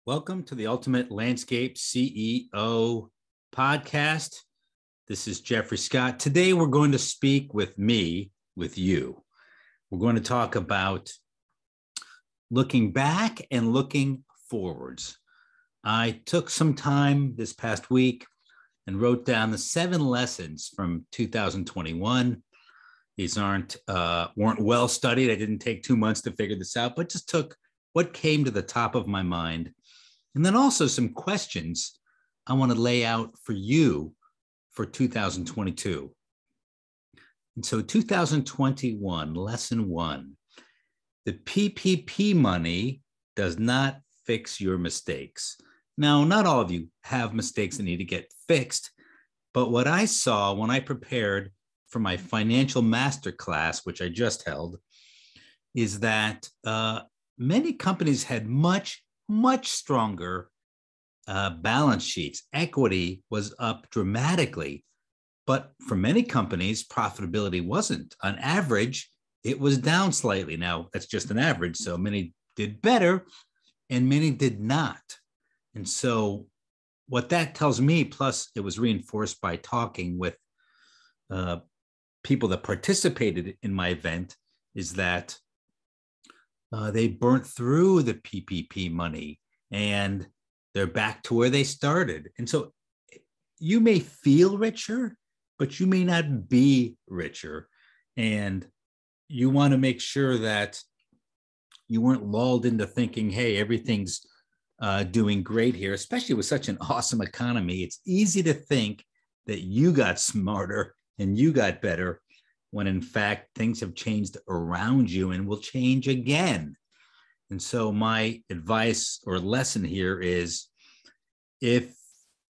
Welcome to the Ultimate Landscape CEO podcast. This is Jeffrey Scott. Today, we're going to speak with you. We're going to talk about looking back and looking forwards. I took some time this past week and wrote down the 7 lessons from 2021. These weren't well studied. I didn't take 2 months to figure this out, but just took what came to the top of my mind. And then also some questions I want to lay out for you for 2022. And so 2021, lesson 1, the PPP money does not fix your mistakes. Now, not all of you have mistakes that need to get fixed, but what I saw when I prepared for my financial masterclass, which I just held, is that many companies had much stronger balance sheets. Equity was up dramatically, but for many companies, profitability wasn't. On average, it was down slightly. Now, that's just an average, so many did better and many did not. And so what that tells me, plus it was reinforced by talking with people that participated in my event, is that they burnt through the PPP money and they're back to where they started. And so you may feel richer, but you may not be richer. And you want to make sure that you weren't lulled into thinking, hey, everything's doing great here, especially with such an awesome economy. It's easy to think that you got smarter and you got better, when in fact things have changed around you and will change again. And so my advice or lesson here is, if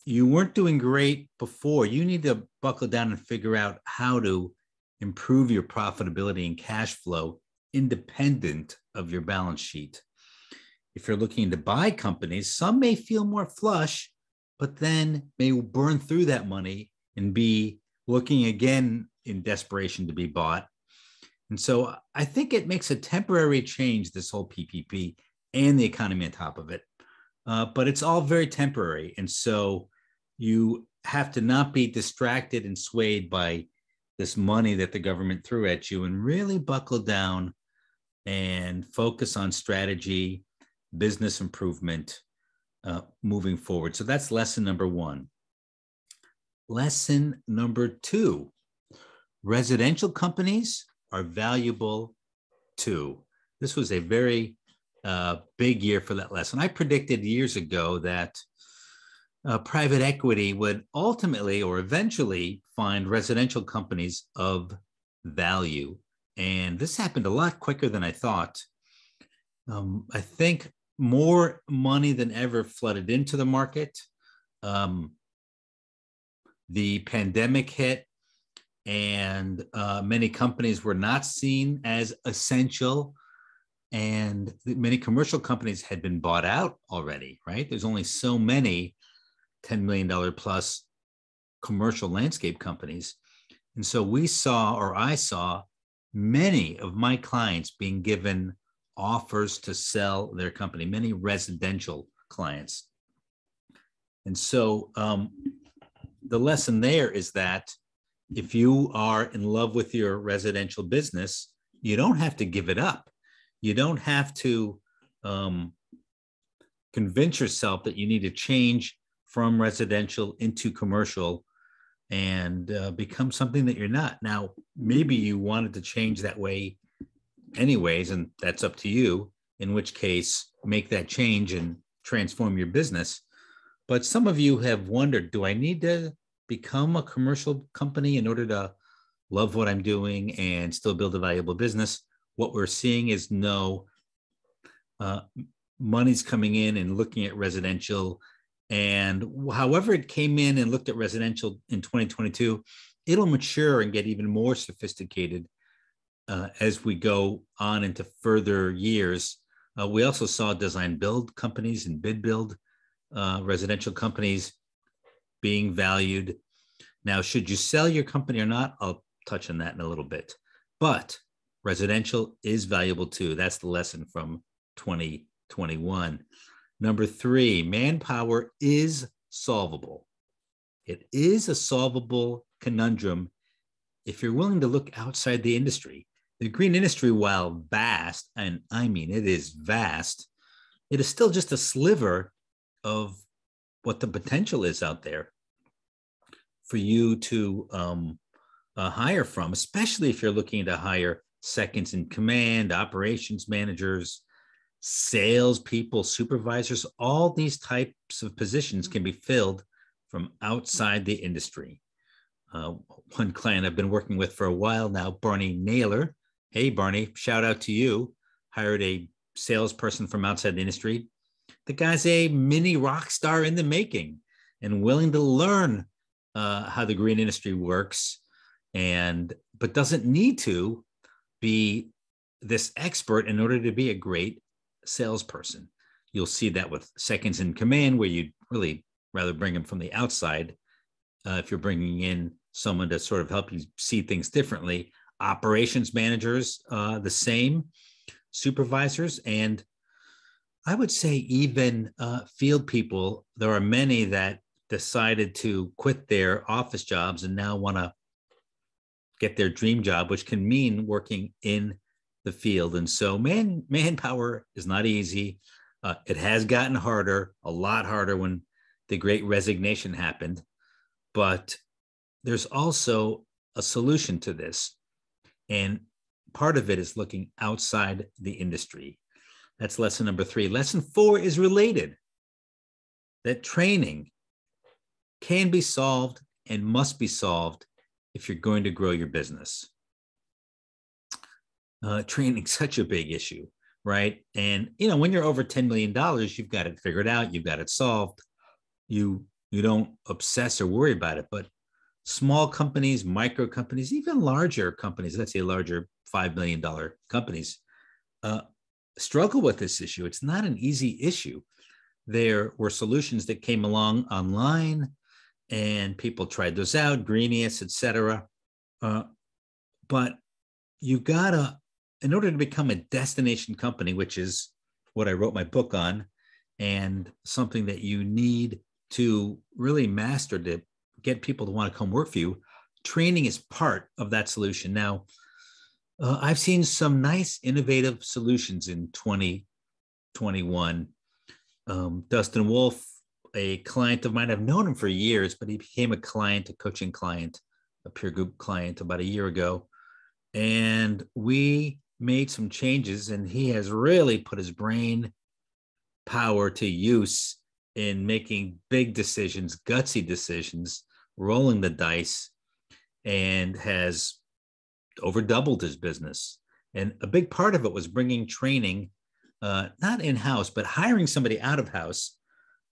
you weren't doing great before, you need to buckle down and figure out how to improve your profitability and cash flow independent of your balance sheet. If you're looking to buy companies, some may feel more flush, but then may burn through that money and be looking again in desperation to be bought. And so I think it makes a temporary change, this whole PPP and the economy on top of it. But it's all very temporary. And so you have to not be distracted and swayed by this money that the government threw at you, and really buckle down and focus on strategy, business improvement moving forward. So that's lesson number 1. Lesson number 2, residential companies are valuable too. This was a very big year for that lesson. I predicted years ago that private equity would ultimately or eventually find residential companies of value. And this happened a lot quicker than I thought. I think more money than ever flooded into the market. The pandemic hit, and many companies were not seen as essential, and many commercial companies had been bought out already, right? There's only so many $10 million plus commercial landscape companies. And so I saw many of my clients being given offers to sell their company, many residential clients. And so the lesson there is that if you are in love with your residential business, you don't have to give it up. You don't have to convince yourself that you need to change from residential into commercial and become something that you're not. Now, maybe you wanted to change that way anyways, and that's up to you, in which case make that change and transform your business. But some of you have wondered, do I need to become a commercial company in order to love what I'm doing and still build a valuable business? What we're seeing is no, money's coming in and looking at residential. And however it came in and looked at residential in 2022, it'll mature and get even more sophisticated as we go on into further years. We also saw design build companies and bid build residential companies being valued. Now, should you sell your company or not? I'll touch on that in a little bit. But residential is valuable too. That's the lesson from 2021. Number three, manpower is solvable. It is a solvable conundrum if you're willing to look outside the industry. The green industry, while vast, and I mean it is vast, it is still just a sliver of what the potential is out there for you to hire from, especially if you're looking to hire seconds in command, operations managers, salespeople, supervisors. All these types of positions can be filled from outside the industry. One client I've been working with for a while now, Barney Naylor. Hey, Barney, shout out to you. Hired a salesperson from outside the industry. The guy's a mini rock star in the making and willing to learn how the green industry works, but doesn't need to be this expert in order to be a great salesperson. You'll see that with seconds in command, where you'd really rather bring them from the outside if you're bringing in someone to sort of help you see things differently. Operations managers, the same, supervisors, and I would say even field people. There are many that decided to quit their office jobs and now want to get their dream job, which can mean working in the field. And so manpower is not easy. It has gotten harder, a lot harder when the Great Resignation happened. But there's also a solution to this. And part of it is looking outside the industry. That's lesson number three. Lesson four is related. That training can be solved and must be solved if you're going to grow your business. Training's such a big issue, right? And when you're over $10 million, you've got it figured out, you've got it solved. You don't obsess or worry about it. But small companies, micro companies, even larger companies, let's say larger $5 million companies, struggle with this issue. It's not an easy issue. There were solutions that came along online, and people tried those out, Greenius, etc. But you gotta, in order to become a destination company, which is what I wrote my book on, and something that you need to really master to get people to want to come work for you, training is part of that solution. Now, I've seen some nice innovative solutions in 2021. Dustin Wolf, a client of mine, I've known him for years, but he became a coaching client, a peer group client about a year ago. And we made some changes, and he has really put his brain power to use in making big decisions, gutsy decisions, rolling the dice, and has over doubled his business. And a big part of it was bringing training, not in-house, but hiring somebody out of house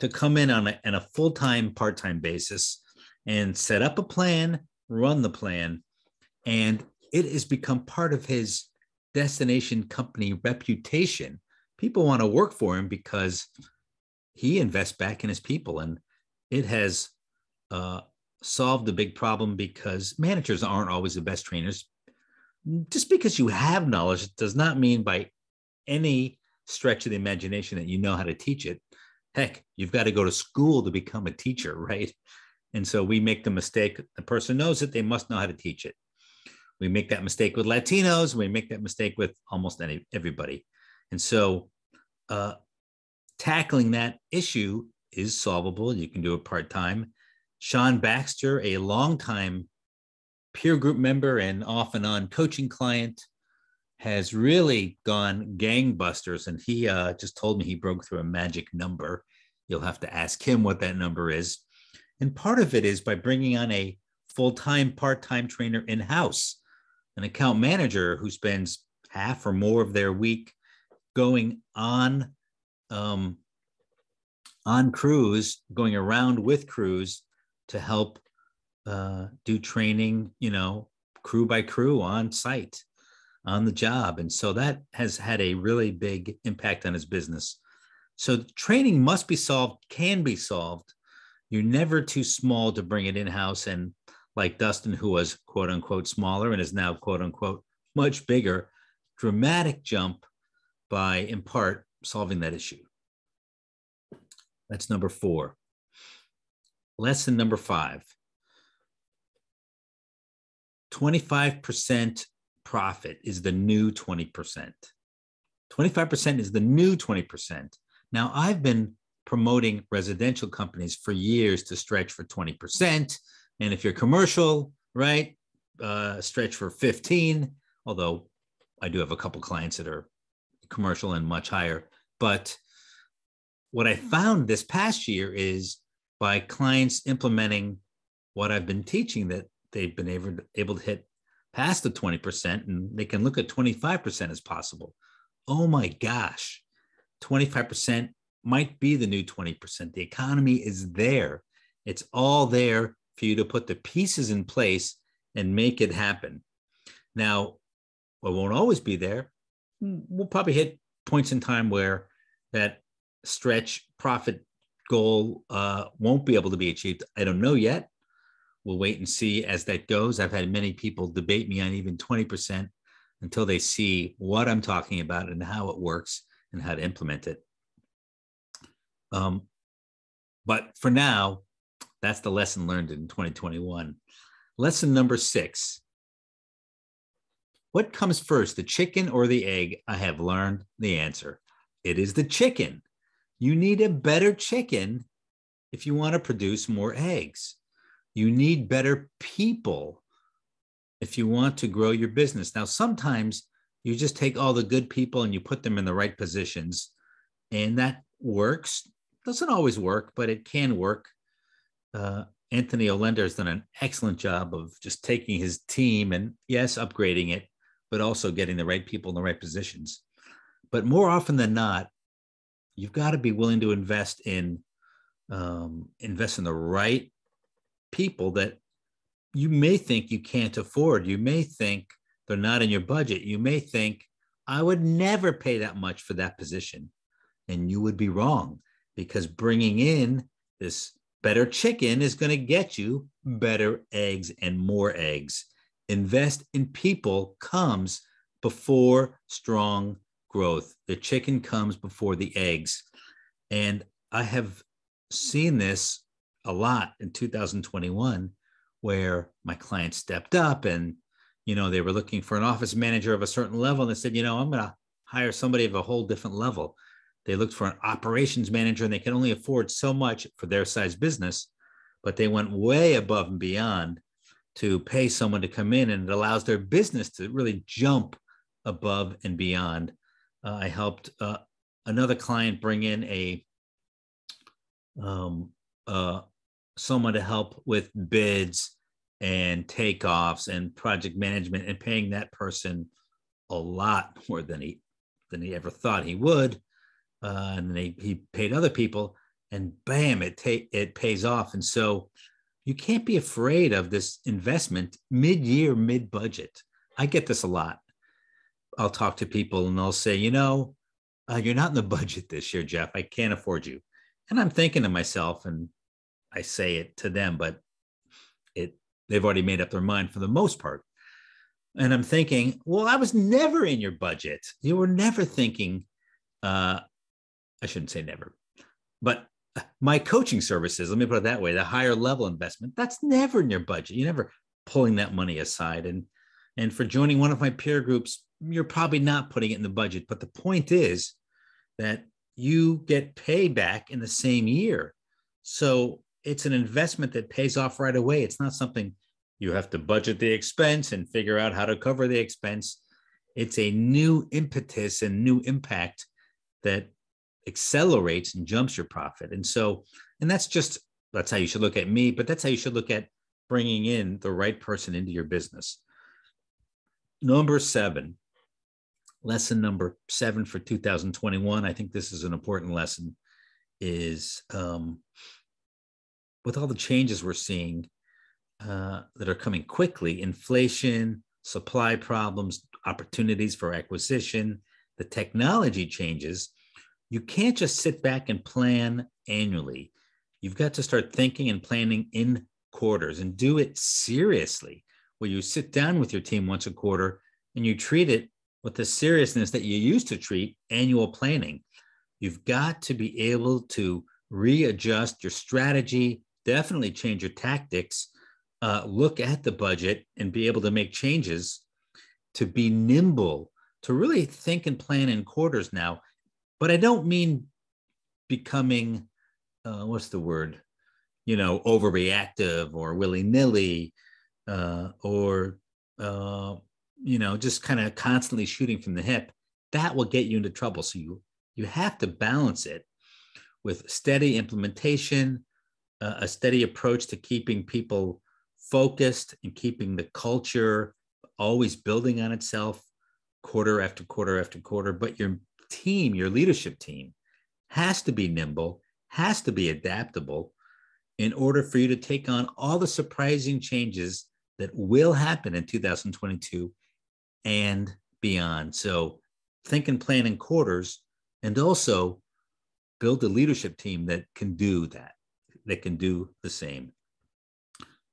to come in on a full-time, part-time basis and set up a plan, run the plan. And it has become part of his destination company reputation. People want to work for him because he invests back in his people. And it has solved a big problem, because managers aren't always the best trainers. Just because you have knowledge does not mean by any stretch of the imagination that you know how to teach it. Heck, you've got to go to school to become a teacher, right? And so we make the mistake. The person knows it, they must know how to teach it. We make that mistake with Latinos. We make that mistake with almost everybody. And so tackling that issue is solvable. You can do it part-time. Sean Baxter, a longtime peer group member and off and on coaching client, has really gone gangbusters. And he just told me he broke through a magic number. You'll have to ask him what that number is. And part of it is by bringing on a full-time, part-time trainer in-house, an account manager who spends half or more of their week going on crews, going around with crews to help do training, crew by crew on site, on the job. And so that has had a really big impact on his business. So training must be solved, can be solved. You're never too small to bring it in-house. And like Dustin, who was quote unquote smaller and is now quote unquote much bigger, dramatic jump by, in part, solving that issue. That's number 4. Lesson number 5. 25% profit is the new 20%. 25% is the new 20%. Now, I've been promoting residential companies for years to stretch for 20%. And if you're commercial, right, stretch for 15, although I do have a couple clients that are commercial and much higher. But what I found this past year is by clients implementing what I've been teaching, that they've been able to hit past the 20%, and they can look at 25% as possible. Oh my gosh, 25% might be the new 20%. The economy is there. It's all there for you to put the pieces in place and make it happen. Now, it won't always be there. We'll probably hit points in time where that stretch profit goal won't be able to be achieved. I don't know yet. We'll wait and see as that goes. I've had many people debate me on even 20% until they see what I'm talking about and how it works and how to implement it. But for now, that's the lesson learned in 2021. Lesson number 6. What comes first, the chicken or the egg? I have learned the answer. It is the chicken. You need a better chicken if you want to produce more eggs. You need better people if you want to grow your business. Now, sometimes you just take all the good people and you put them in the right positions, and that works. Doesn't always work, but it can work. Anthony Olender has done an excellent job of just taking his team and, yes, upgrading it, but also getting the right people in the right positions. But more often than not, you've got to be willing to invest in the right people that you may think you can't afford. You may think they're not in your budget. You may think, I would never pay that much for that position. And you would be wrong, because bringing in this better chicken is going to get you better eggs and more eggs. Invest in people comes before strong growth. The chicken comes before the eggs. And I have seen this a lot in 2021, where my clients stepped up and, they were looking for an office manager of a certain level. And they said, I'm going to hire somebody of a whole different level. They looked for an operations manager, and they can only afford so much for their size business, but they went way above and beyond to pay someone to come in, and it allows their business to really jump above and beyond. I helped another client bring in someone to help with bids and takeoffs and project management, and paying that person a lot more than he ever thought he would. And he paid other people, and bam, it pays off. And so you can't be afraid of this investment mid-year, mid-budget. I get this a lot. I'll talk to people and they'll say, you're not in the budget this year, Jeff. I can't afford you. And I'm thinking to myself, and I say it to them, but they've already made up their mind for the most part. And I'm thinking, well, I was never in your budget. You were never thinking, I shouldn't say never, but my coaching services, let me put it that way, the higher level investment, that's never in your budget. You're never pulling that money aside. And for joining one of my peer groups, you're probably not putting it in the budget. But the point is that you get payback in the same year. So it's an investment that pays off right away. It's not something you have to budget the expense and figure out how to cover the expense. It's a new impetus and new impact that accelerates and jumps your profit. And that's how you should look at me, but that's how you should look at bringing in the right person into your business. Number 7, lesson number 7 for 2021. I think this is an important lesson, is with all the changes we're seeing that are coming quickly, inflation, supply problems, opportunities for acquisition, the technology changes, you can't just sit back and plan annually. You've got to start thinking and planning in quarters, and do it seriously, where you sit down with your team once a quarter and you treat it with the seriousness that you used to treat annual planning. You've got to be able to readjust your strategy, definitely change your tactics, look at the budget and be able to make changes, to be nimble, to really think and plan in quarters now. But I don't mean becoming, what's the word? Overreactive or willy-nilly, or just kind of constantly shooting from the hip. That will get you into trouble. So you have to balance it with steady implementation, a steady approach to keeping people focused and keeping the culture always building on itself quarter after quarter after quarter. But your team, your leadership team, has to be nimble, has to be adaptable in order for you to take on all the surprising changes that will happen in 2022 and beyond. So think and plan in quarters, and also build a leadership team that can do that can do the same.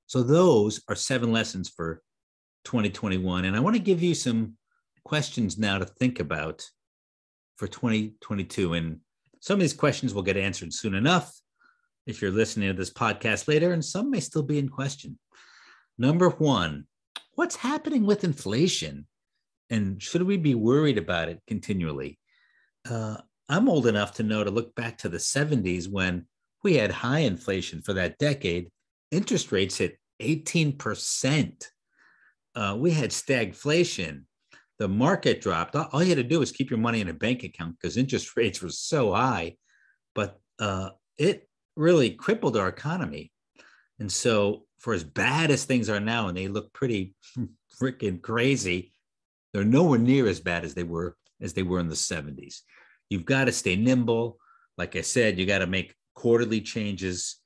So those are 7 lessons for 2021. And I want to give you some questions now to think about for 2022. And some of these questions will get answered soon enough if you're listening to this podcast later, and some may still be in question. Number 1, what's happening with inflation? And should we be worried about it continually? I'm old enough to know to look back to the 70s when we had high inflation for that decade. Interest rates hit 18%. We had stagflation. The market dropped. All you had to do was keep your money in a bank account because interest rates were so high. But it really crippled our economy. And so for as bad as things are now, and they look pretty freaking crazy, they're nowhere near as bad as they were in the 70s. You've got to stay nimble. Like I said, you got to make quarterly changes.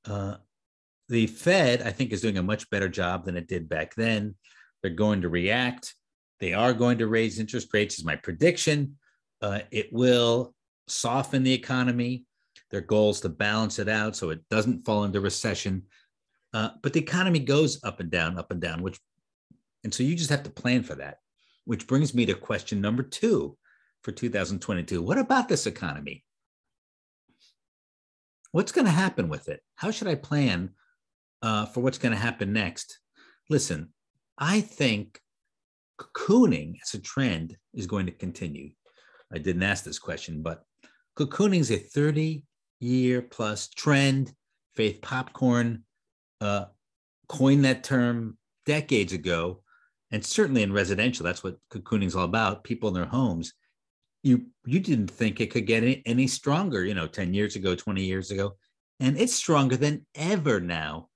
The Fed, I think, is doing a much better job than it did back then. They're going to react. They are going to raise interest rates, is my prediction. It will soften the economy. Their goal is to balance it out so it doesn't fall into recession. But the economy goes up and down, and so you just have to plan for that, which brings me to question number 2 for 2022. What about this economy? What's going to happen with it? How should I plan for what's going to happen next? Listen, I think cocooning as a trend is going to continue. I didn't ask this question, but cocooning is a 30-year plus trend. Faith Popcorn coined that term decades ago, and certainly in residential, that's what cocooning is all about, people in their homes. You didn't think it could get any stronger, 10 years ago, 20 years ago, and it's stronger than ever now.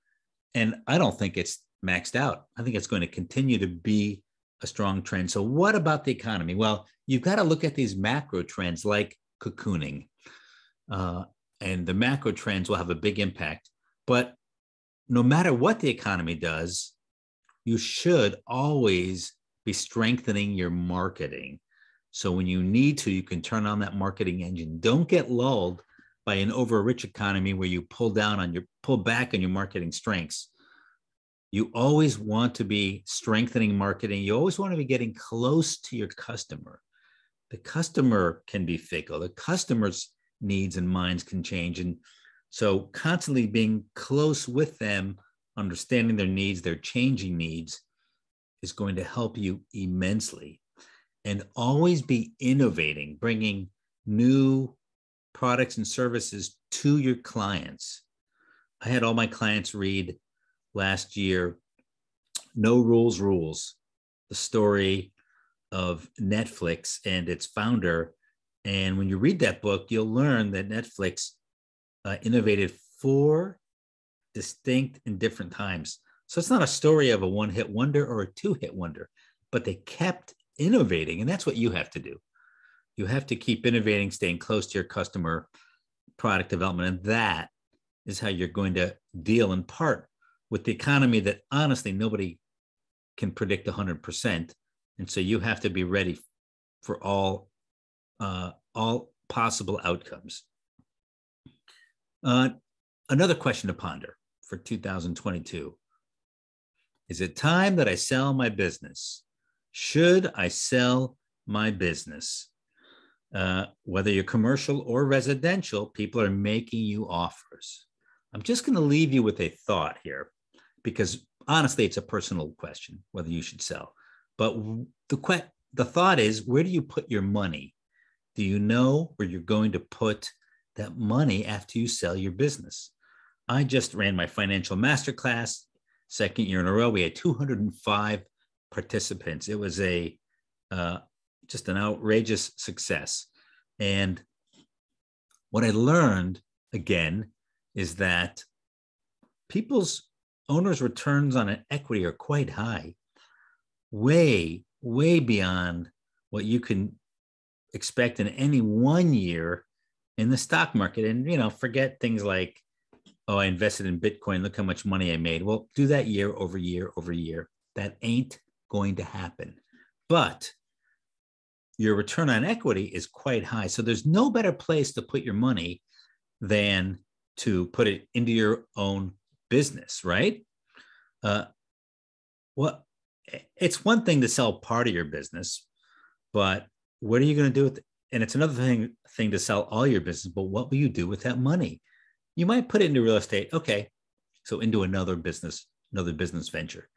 And I don't think it's maxed out. I think it's going to continue to be a strong trend. So what about the economy? Well, you've got to look at these macro trends like cocooning, and the macro trends will have a big impact. But no matter what the economy does, you should always be strengthening your marketing. So when you need to, you can turn on that marketing engine. Don't get lulled by an over-rich economy where you pull back on your marketing strengths. You always want to be strengthening marketing. You always want to be getting close to your customer. The customer can be fickle. The customer's needs and minds can change. And so constantly being close with them, understanding their needs, their changing needs, is going to help you immensely. And always be innovating, bringing new products and services to your clients. I had all my clients read last year, No Rules Rules, the story of Netflix and its founder. And when you read that book, you'll learn that Netflix innovated 4 distinct and different times. So it's not a story of a one-hit wonder or a 2-hit wonder, but they kept innovating. And that's what you have to do. You have to keep innovating, staying close to your customer, product development. And that is how you're going to deal in part with the economy that honestly nobody can predict 100%. And so you have to be ready for all possible outcomes. Another question to ponder for 2022. Is it time that I sell my business? Should I sell my business? Whether you're commercial or residential, people are making you offers. I'm just going to leave you with a thought here, because honestly, it's a personal question whether you should sell. But the thought is, where do you put your money? Do you know where you're going to put that money after you sell your business? I just ran my financial masterclass, second year in a row. We had 205 participants. It was just an outrageous success. And what I learned again is that people's owners' returns on an equity are quite high, way, way beyond what you can expect in any 1 year in the stock market. And, forget things like, oh, I invested in Bitcoin, look how much money I made. Well, do that year over year over year. That ain't going to happen. But your return on equity is quite high. So there's no better place to put your money than to put it into your own business, right? Well, it's one thing to sell part of your business, but what are you going to do with it? And it's another thing to sell all your business, but what will you do with that money? You might put it into real estate. Okay, so into another business venture.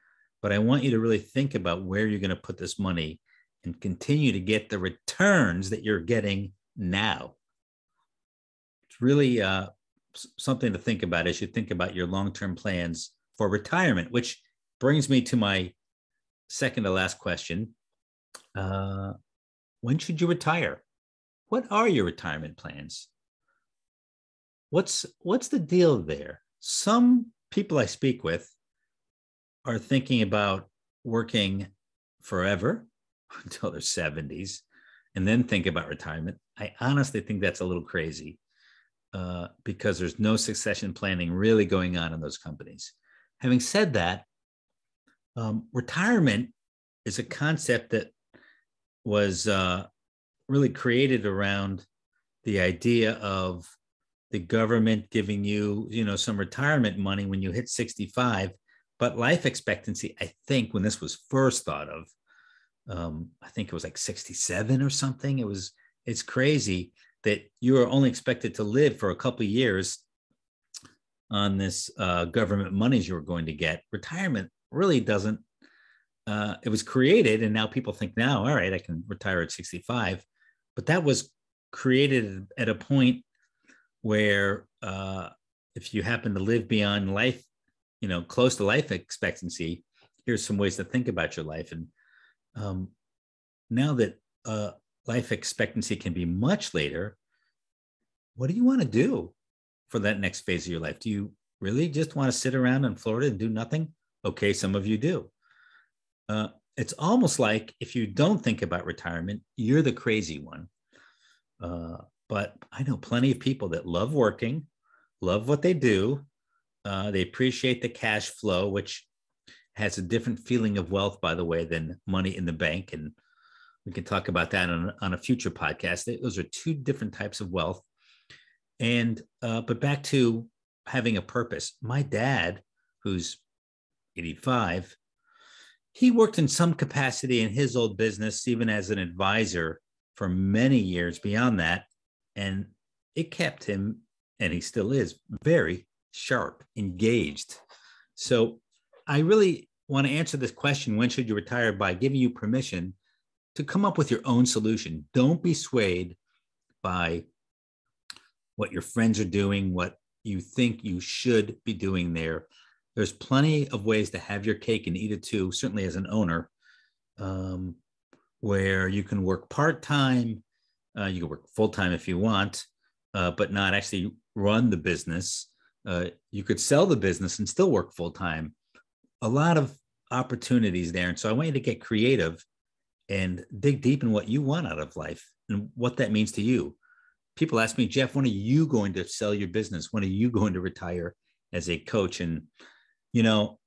But I want you to really think about where you're going to put this money and continue to get the returns that you're getting now. It's really something to think about as you think about your long-term plans for retirement, which brings me to my second to last question. When should you retire? What are your retirement plans? What's the deal there? Some people I speak with are thinking about working forever until their 70s and then think about retirement. I honestly think that's a little crazy because there's no succession planning really going on in those companies. Having said that, retirement is a concept that was really created around the idea of the government giving you, some retirement money when you hit 65, but life expectancy, I think when this was first thought of, I think it was like 67 or something. It's crazy that you are only expected to live for a couple of years on this government monies you were going to get. Retirement really doesn't, it was created and now people think now, all right, I can retire at 65, but that was created at a point where if you happen to live beyond life, close to life expectancy, here's some ways to think about your life. And now that life expectancy can be much later, what do you want to do for that next phase of your life? Do you really just want to sit around in Florida and do nothing? Okay, some of you do. It's almost like if you don't think about retirement, you're the crazy one. But I know plenty of people that love working, love what they do. They appreciate the cash flow, which has a different feeling of wealth, by the way, than money in the bank. And we can talk about that on a future podcast. Those are two different types of wealth. And but back to having a purpose. My dad, who's 85, he worked in some capacity in his old business, even as an advisor for many years beyond that. And it kept him, and he still is, very sharp, engaged. So I really want to answer this question, when should you retire, by giving you permission to come up with your own solution. Don't be swayed by what your friends are doing, what you think you should be doing there. There's plenty of ways to have your cake and eat it too, certainly as an owner, where you can work part-time, you can work full-time if you want, but not actually run the business. You could sell the business and still work full-time. A lot of opportunities there. And so I want you to get creative and dig deep in what you want out of life and what that means to you. People ask me, Jeff, when are you going to sell your business? When are you going to retire as a coach? And,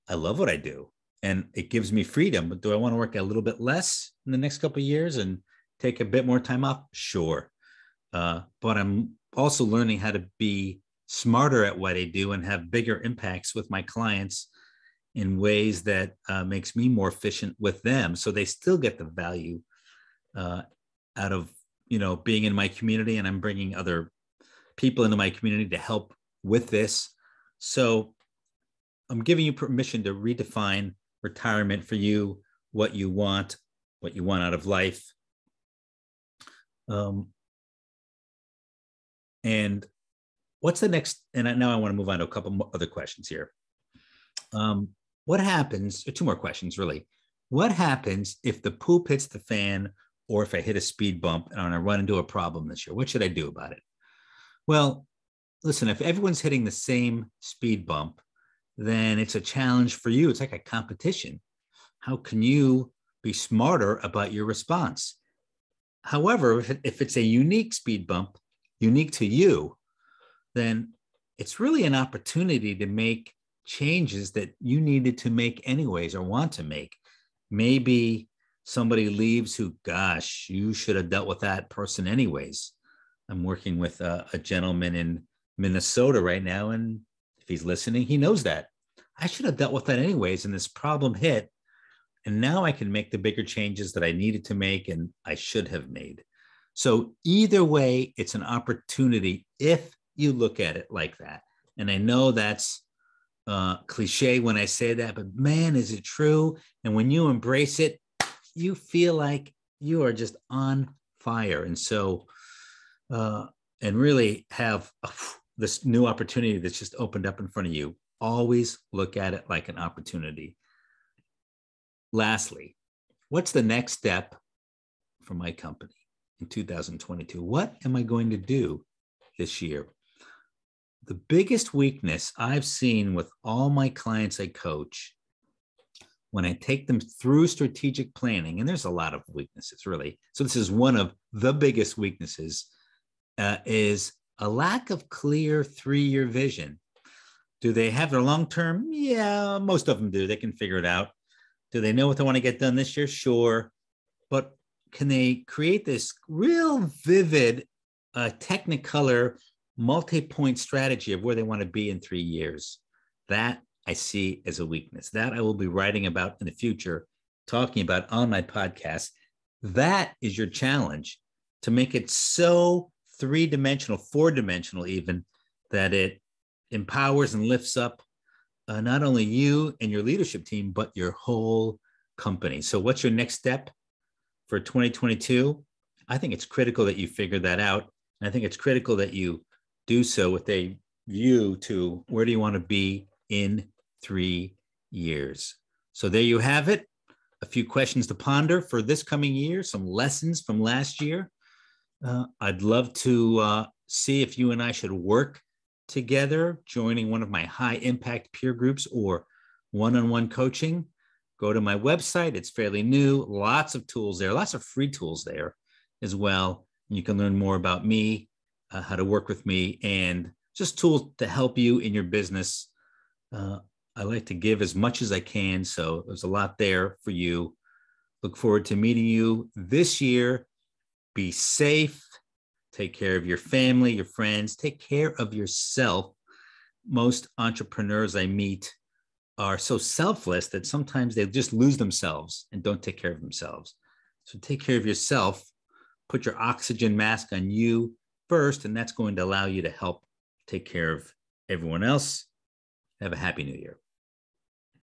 I love what I do and it gives me freedom, but do I want to work a little bit less in the next couple of years and take a bit more time off? Sure. But I'm also learning how to be smarter at what I do and have bigger impacts with my clients in ways that makes me more efficient with them. So they still get the value out of, being in my community, and I'm bringing other people into my community to help with this. So I'm giving you permission to redefine retirement for you, what you want out of life. And what's the next? And now I want to move on to a couple other questions here. What happens, or two more questions really. What happens if the poop hits the fan, or if I hit a speed bump and I run into a problem this year? What should I do about it? Well, listen, if everyone's hitting the same speed bump, then it's a challenge for you. It's like a competition. How can you be smarter about your response? However, if it's a unique speed bump, unique to you, then it's really an opportunity to make changes that you needed to make anyways or want to make. Maybe somebody leaves who, gosh, you should have dealt with that person anyways. I'm working with a gentleman in Minnesota right now, and if he's listening, he knows that. I should have dealt with that anyways, and this problem hit, and now I can make the bigger changes that I needed to make and I should have made. So either way, it's an opportunity if you look at it like that. And I know that's cliche when I say that, but man, is it true? And when you embrace it, you feel like you are just on fire. And so, and really have this new opportunity that's just opened up in front of you. Always look at it like an opportunity. Lastly, what's the next step for my company in 2022? What am I going to do this year? The biggest weakness I've seen with all my clients I coach, when I take them through strategic planning, and there's a lot of weaknesses really. So this is one of the biggest weaknesses, is a lack of clear 3-year vision. Do they have their long-term? Yeah, most of them do. They can figure it out. Do they know what they want to get done this year? Sure. But can they create this real vivid, technicolor, multi-point strategy of where they want to be in 3 years? That I see as a weakness. That I will be writing about in the future, talking about on my podcast. That is your challenge, to make it so 3-dimensional, 4-dimensional even, that it empowers and lifts up not only you and your leadership team, but your whole company. So what's your next step for 2022? I think it's critical that you figure that out. And I think it's critical that you do so with a view to where do you want to be in 3 years. So there you have it. A few questions to ponder for this coming year, some lessons from last year. I'd love to see if you and I should work together, joining one of my high impact peer groups or one-on-one coaching. Go to my website. It's fairly new. Lots of tools there, lots of free tools there as well. You can learn more about me, how to work with me, and just tools to help you in your business. I like to give as much as I can. So there's a lot there for you. Look forward to meeting you this year. Be safe. Take care of your family, your friends. Take care of yourself. Most entrepreneurs I meet are so selfless that sometimes they just lose themselves and don't take care of themselves. So take care of yourself. Put your oxygen mask on you first, and that's going to allow you to help take care of everyone else. Have a happy new year.